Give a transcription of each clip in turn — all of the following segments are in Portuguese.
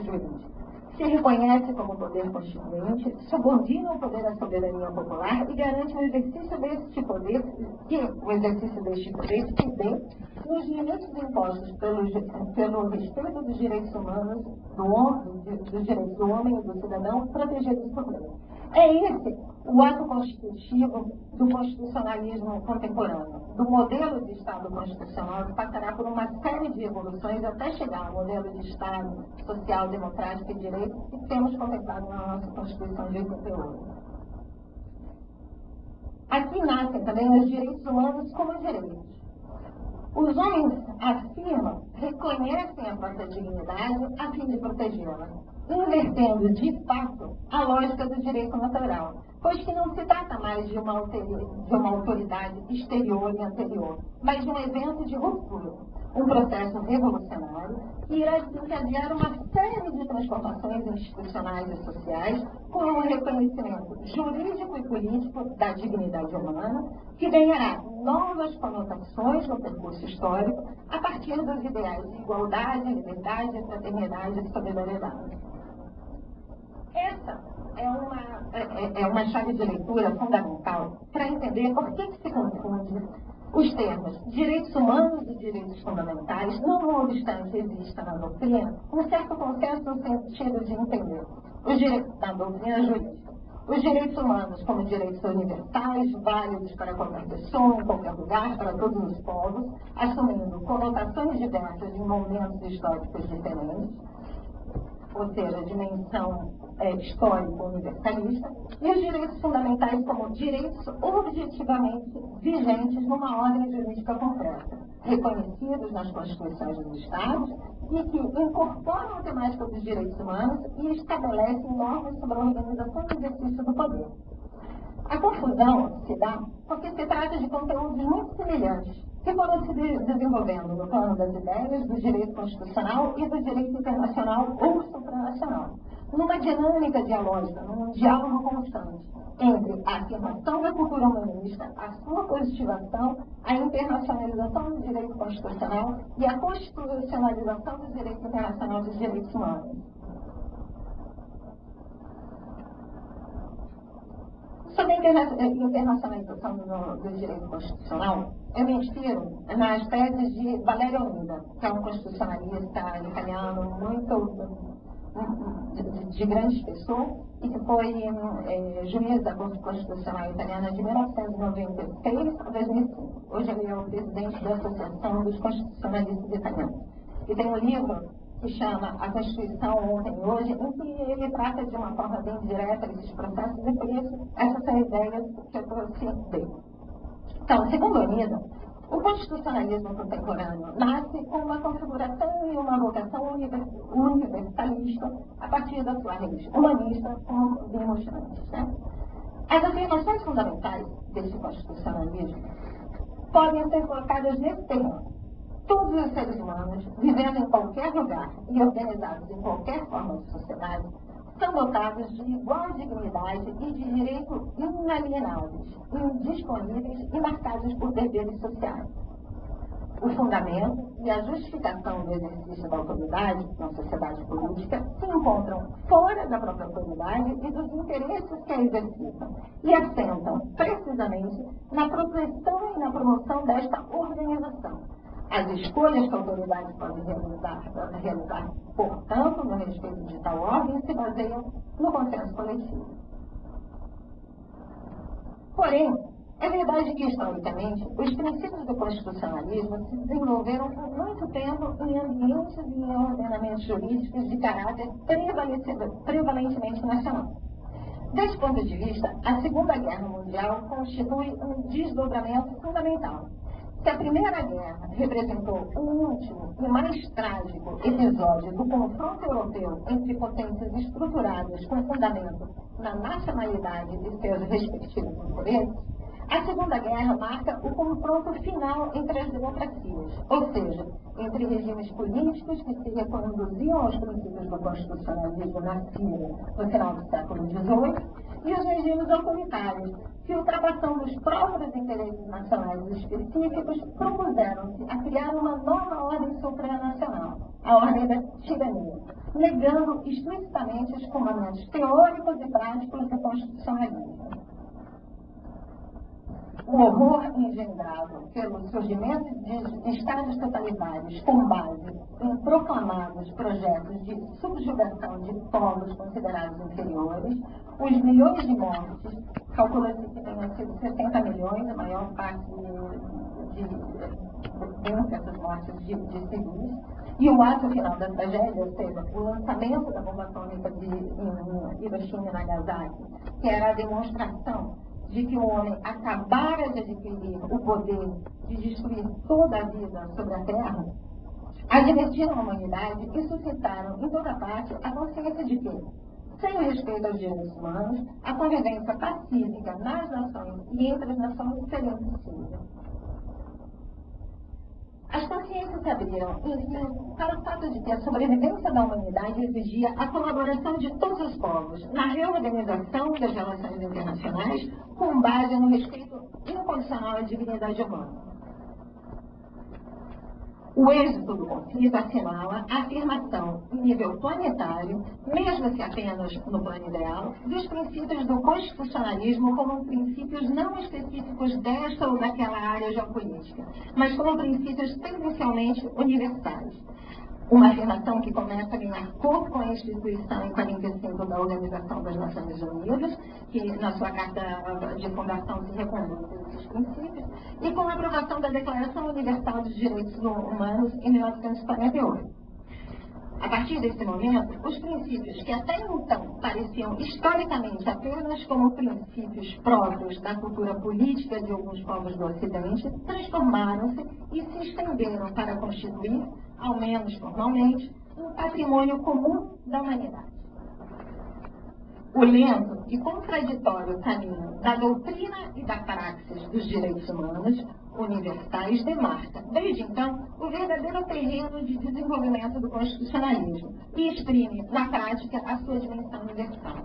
jurídico. Se reconhece como poder constituinte, subordina o poder à soberania popular e garante o exercício deste poder, se dê nos limites impostos pelo respeito dos direitos humanos, dos direitos do homem e do cidadão, protegidos por lei. É esse o ato constitutivo do constitucionalismo contemporâneo, do modelo de Estado constitucional que passará por uma série de evoluções até chegar ao modelo de Estado social, democrático e direito que temos contemplado na nossa Constituição de 88. Aqui nascem também os direitos humanos como direitos. Os homens afirmam, reconhecem a própria dignidade a fim de protegê-la, invertendo de fato a lógica do direito natural, pois que não se trata mais de uma autoridade exterior e anterior, mas de um evento de ruptura, um processo revolucionário que irá desencadear uma série de transformações institucionais e sociais com o reconhecimento jurídico e político da dignidade humana, que ganhará novas conotações no percurso histórico a partir dos ideais de igualdade, liberdade, fraternidade e solidariedade. Essa é uma chave de leitura fundamental para entender por que se confunde os termos direitos humanos e direitos fundamentais, não obstante exista na doutrina um certo consenso no sentido de entender os direitos da doutrina jurídica. Os direitos humanos como direitos universais, válidos para qualquer pessoa, em qualquer lugar, para todos os povos, assumindo conotações diversas em momentos históricos diferentes, ou seja, a dimensão histórico-universalista, e os direitos fundamentais como direitos objetivamente vigentes numa ordem jurídica concreta, reconhecidos nas Constituições dos Estados e que incorporam a temática dos direitos humanos e estabelecem normas sobre a organização e exercício do poder. A confusão se dá porque se trata de conteúdos muito semelhantes, que foram se desenvolvendo no plano das ideias, do direito constitucional e do direito internacional ou supranacional, numa dinâmica dialógica, num diálogo constante entre a afirmação da cultura humanista, a sua positivação, a internacionalização do direito constitucional e a constitucionalização do direito internacional dos direitos humanos. Sobre a internacionalização do direito constitucional, eu me inspiro nas teses de Valério Onida, que é um constitucionalista italiano muito de grande espessor e que foi juiz da Corte Constitucional Italiana de 1996 a 2005. Hoje ele é o presidente da Associação dos Constitucionalistas Italianos. E tem um livro que chama A Constituição Ontem e Hoje, em que ele trata de uma forma bem direta esses processos, e por isso essas são ideias que eu trouxe dele. Então, segundo Onida, o constitucionalismo contemporâneo nasce com uma configuração e uma vocação universalista a partir da sua raiz humanista, como vimos antes. Né? As afirmações fundamentais desse constitucionalismo podem ser colocadas nesse terreno. Todos os seres humanos, vivendo em qualquer lugar e organizados em qualquer forma de sociedade, são dotados de igual dignidade e de direitos inalienáveis, indisponíveis e marcados por deveres sociais. O fundamento e a justificação do exercício da autoridade na sociedade política se encontram fora da própria autoridade e dos interesses que a exercitam, e assentam precisamente na proteção e na promoção desta organização. As escolhas que a autoridade pode realizar, portanto, no respeito de tal ordem, se baseiam no consenso coletivo. Porém, é verdade que, historicamente, os princípios do constitucionalismo se desenvolveram por muito tempo em ambientes e em ordenamentos jurídicos de caráter prevalentemente nacional. Desse ponto de vista, a Segunda Guerra Mundial constitui um desdobramento fundamental. Se a Primeira Guerra representou o último e mais trágico episódio do confronto europeu entre potências estruturadas com fundamento na nacionalidade de seus respectivos interesses, a Segunda Guerra marca o confronto final entre as democracias, ou seja, entre regimes políticos que se reconduziam aos princípios do constitucionalismo nascido no final do século XVIII e os regimes autoritários, que, ultrapassando os próprios interesses nacionais específicos, propuseram-se a criar uma nova ordem supranacional, a ordem da tirania, negando explicitamente os fundamentos teóricos e práticos do constitucionalismo. O horror engendrado pelo surgimento de estados totalitários com base em proclamados projetos de subjugação de povos considerados inferiores, os milhões de mortes, calcula-se que tenham sido 60 milhões, a maior parte dessas mortes de civis, e o ato final da tragédia, ou seja, o lançamento da bomba atômica em Hiroshima e Nagasaki, que era a demonstração de que o homem acabara de adquirir o poder de destruir toda a vida sobre a Terra, advertiram a humanidade e suscitaram em toda parte a consciência de que, sem o respeito aos direitos humanos, a convivência pacífica nas nações e entre as nações seria impossível. As consciências se abriram, enfim, para o fato de que a sobrevivência da humanidade exigia a colaboração de todos os povos na reorganização das relações internacionais com base no respeito incondicional à dignidade humana. O êxito do conflito assinala a afirmação em nível planetário, mesmo se apenas no plano ideal, dos princípios do constitucionalismo como princípios não específicos desta ou daquela área geopolítica, mas como princípios tendencialmente universais. Uma afirmação que começa a ganhar corpo com a instituição em 45 da Organização das Nações Unidas, que na sua carta de fundação se reconduz a esses princípios, e com a aprovação da Declaração Universal dos Direitos Humanos em 1948. A partir desse momento, os princípios que até então pareciam historicamente apenas como princípios próprios da cultura política de alguns povos do Ocidente, transformaram-se e se estenderam para constituir, ao menos formalmente, um patrimônio comum da humanidade. O lento e contraditório caminho da doutrina e da praxis dos direitos humanos universais demarca, desde então, o verdadeiro terreno de desenvolvimento do constitucionalismo e exprime, na prática, a sua dimensão universal.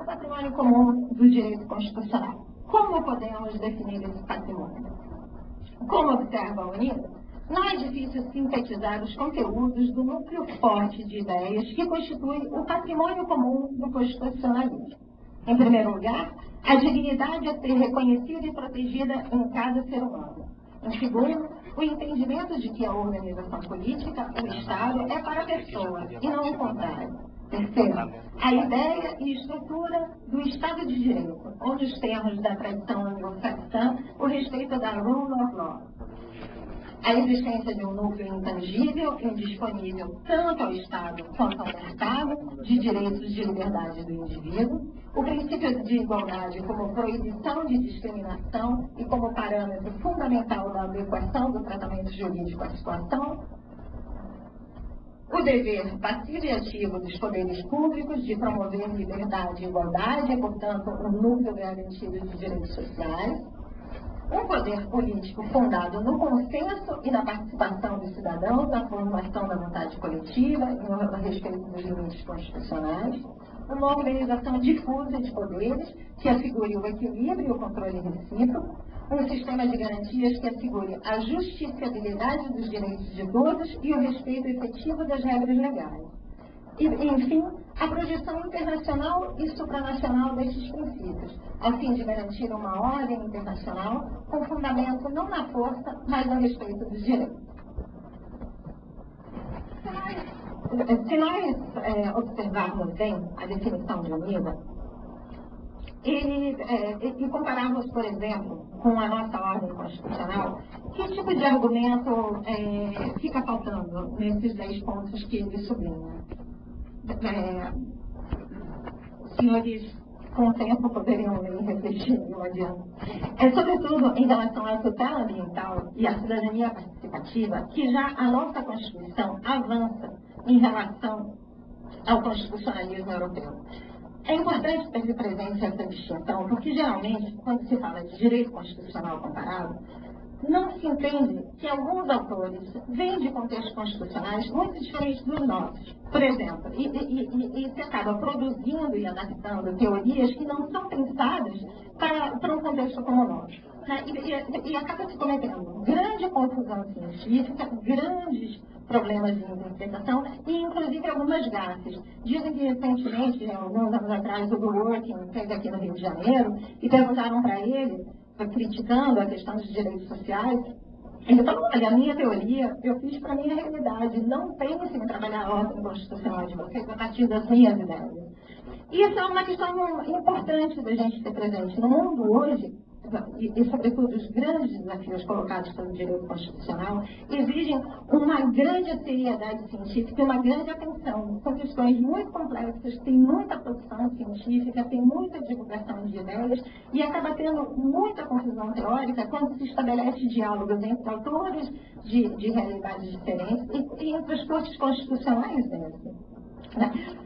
O patrimônio comum do direito constitucional. Como podemos definir esse patrimônio? Como observa a UNITA, não é difícil sintetizar os conteúdos do núcleo forte de ideias que constitui o patrimônio comum do constitucionalismo. Em primeiro lugar, a dignidade a ser reconhecida e protegida em cada ser humano. Em segundo, o entendimento de que a organização política, o Estado, é para a pessoa e não o contrário. Terceiro, a ideia e estrutura do Estado de Direito, onde os termos da tradição anglo-saxã, o respeito da rule of law. A existência de um núcleo intangível, indisponível tanto ao Estado quanto ao mercado, de direitos de liberdade do indivíduo, o princípio de igualdade como proibição de discriminação e como parâmetro fundamental da adequação do tratamento jurídico à situação, o dever passivo e ativo dos poderes públicos de promover liberdade e igualdade, e, portanto, um núcleo garantido de direitos sociais, um poder político fundado no consenso e na participação dos cidadãos na formação da vontade coletiva e no respeito dos limites constitucionais, uma organização difusa de poderes que assegure o equilíbrio e o controle recíproco, um sistema de garantias que assegure a justiciabilidade dos direitos de todos e o respeito efetivo das regras legais. E, enfim, a projeção internacional e supranacional destes princípios, ao fim de garantir uma ordem internacional com fundamento não na força, mas no respeito dos direitos. Se nós observarmos bem a definição de UNITA, e compararmos, por exemplo, com a nossa ordem constitucional, que tipo de argumento fica faltando nesses 10 pontos que ele sublinha? Senhores, com o tempo poderiam ler e refletir, não adianta. Sobretudo em relação à tutela ambiental e à cidadania participativa, que já a nossa Constituição avança em relação ao constitucionalismo europeu. É importante ter presente essa distinção, porque geralmente, quando se fala de direito constitucional comparado, não se entende que alguns autores vêm de contextos constitucionais muito diferentes dos nossos. Por exemplo, e se acaba produzindo e adaptando teorias que não são pensadas para um contexto como o nosso. Né? E acaba se cometendo grande confusão científica, grandes problemas de interpretação e, inclusive, algumas gafes. Dizem que, recentemente, alguns anos atrás, o Dworkin fez aqui no Rio de Janeiro e perguntaram para ele, criticando a questão dos direitos sociais, ele falou: olha, a minha teoria eu fiz para a minha realidade, não pense em trabalhar a ordem constitucional de vocês a partir das minhas ideias. E isso é uma questão importante da gente ter presente. No mundo hoje, e sobretudo os grandes desafios colocados pelo direito constitucional, exigem uma grande seriedade científica e uma grande atenção. São questões muito complexas, tem muita produção científica, tem muita divulgação de ideias e acaba tendo muita confusão teórica quando se estabelece diálogos entre autores de realidades diferentes e entre as cortes constitucionais dessas.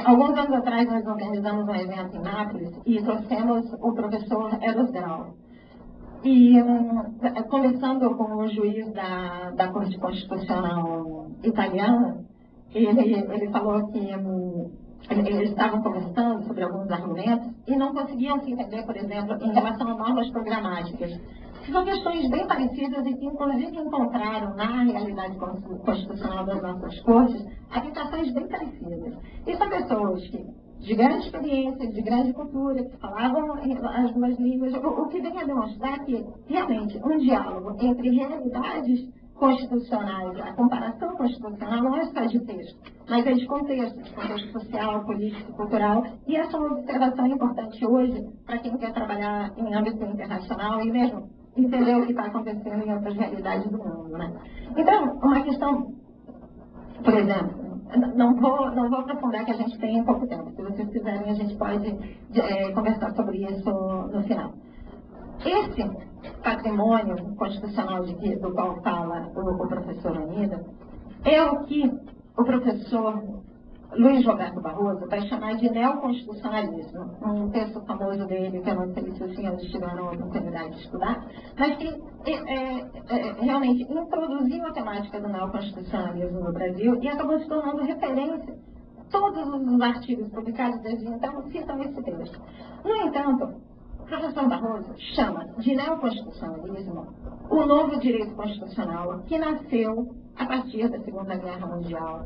Alguns anos atrás, nós organizamos um evento em Nápoles e trouxemos o professor Eros Grau. E, conversando com o juiz da Corte Constitucional italiana, ele falou que eles estavam conversando sobre alguns argumentos e não conseguiam se entender, por exemplo, em relação a normas programáticas. São questões bem parecidas e que, inclusive, encontraram na realidade constitucional das nossas cortes aplicações bem parecidas. E são pessoas que, de grande experiência, de grande cultura, que falavam as duas línguas, o que vem a demonstrar que, realmente, um diálogo entre realidades constitucionais, a comparação constitucional não é só de texto, mas é de contexto social, político, cultural, e essa é uma observação importante hoje para quem quer trabalhar em âmbito internacional e mesmo entender o que está acontecendo em outras realidades do mundo, né? Então, uma questão, por exemplo, não vou aprofundar, que a gente tem pouco tempo. Se vocês quiserem, a gente pode conversar sobre isso no final. Esse patrimônio constitucional do qual fala o professor Anida é o que o professor Luiz Roberto Barroso vai chamar de neoconstitucionalismo, um texto famoso dele, que eu não sei se os senhores tiveram a oportunidade de estudar, mas que realmente introduziu a temática do neoconstitucionalismo no Brasil e acabou se tornando referência. Todos os artigos publicados desde então citam esse texto. No entanto, o professor Barroso chama de neoconstitucionalismo o novo direito constitucional que nasceu a partir da Segunda Guerra Mundial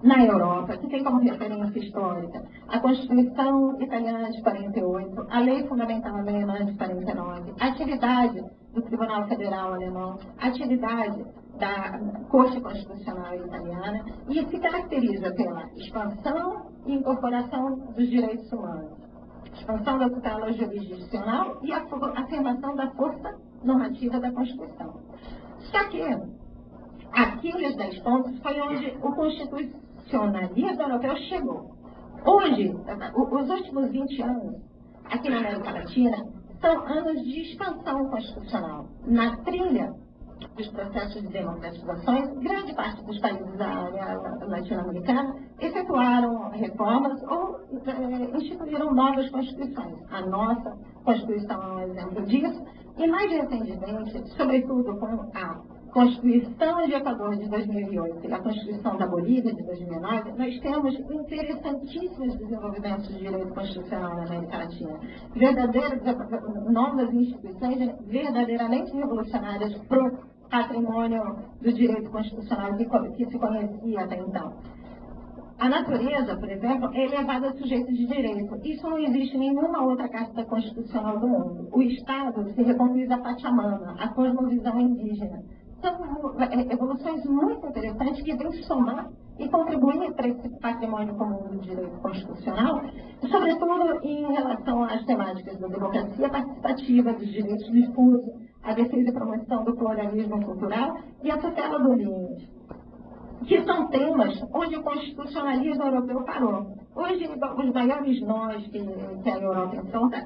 na Europa, que tem como referência histórica a Constituição Italiana de 48, a Lei Fundamental Alemã de 49, a atividade do Tribunal Federal Alemão, a atividade da Corte Constitucional Italiana, e se caracteriza pela expansão e incorporação dos direitos humanos, expansão da tutela jurisdicional e a afirmação da força normativa da Constituição. Só que aqueles 10 pontos foi onde o constitucionalismo europeu chegou. Hoje, os últimos 20 anos, aqui na América Latina, são anos de expansão constitucional. Na trilha dos processos de democratização, grande parte dos países da área latino-americana efetuaram reformas ou instituíram novas constituições. A nossa Constituição é um exemplo disso, e mais recentemente, sobretudo com a Constituição de Equador de 2008 e a Constituição da Bolívia de 2009, nós temos interessantíssimos desenvolvimentos de direito constitucional na América Latina. Verdadeiras novas instituições verdadeiramente revolucionárias para o patrimônio do direito constitucional que se conhecia até então. A natureza, por exemplo, é elevada a sujeito de direito. Isso não existe em nenhuma outra carta constitucional do mundo. O Estado se reconduz à Pachamama, à cosmovisão indígena. São evoluções muito interessantes que vêm somar e contribuir para esse patrimônio comum do direito constitucional, sobretudo em relação às temáticas da democracia participativa, dos direitos difusos, a defesa e promoção do pluralismo cultural e a tutela do ambiente, que são temas onde o constitucionalismo europeu parou. Hoje, os maiores nós que a Europa enfrenta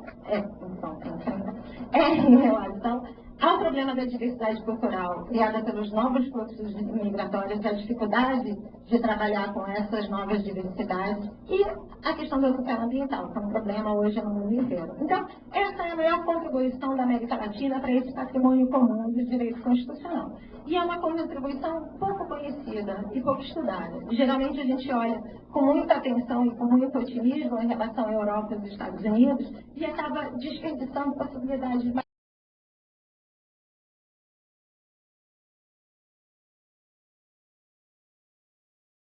é em relação Há o problema da diversidade cultural, criada pelos novos fluxos migratórios, a dificuldade de trabalhar com essas novas diversidades e a questão da tutela ambiental, que é um problema hoje no mundo inteiro. Então, essa é a maior contribuição da América Latina para esse patrimônio comum do direito constitucional. E é uma contribuição pouco conhecida e pouco estudada. Geralmente a gente olha com muita atenção e com muito otimismo em relação à Europa e aos Estados Unidos e acaba desperdiçando possibilidades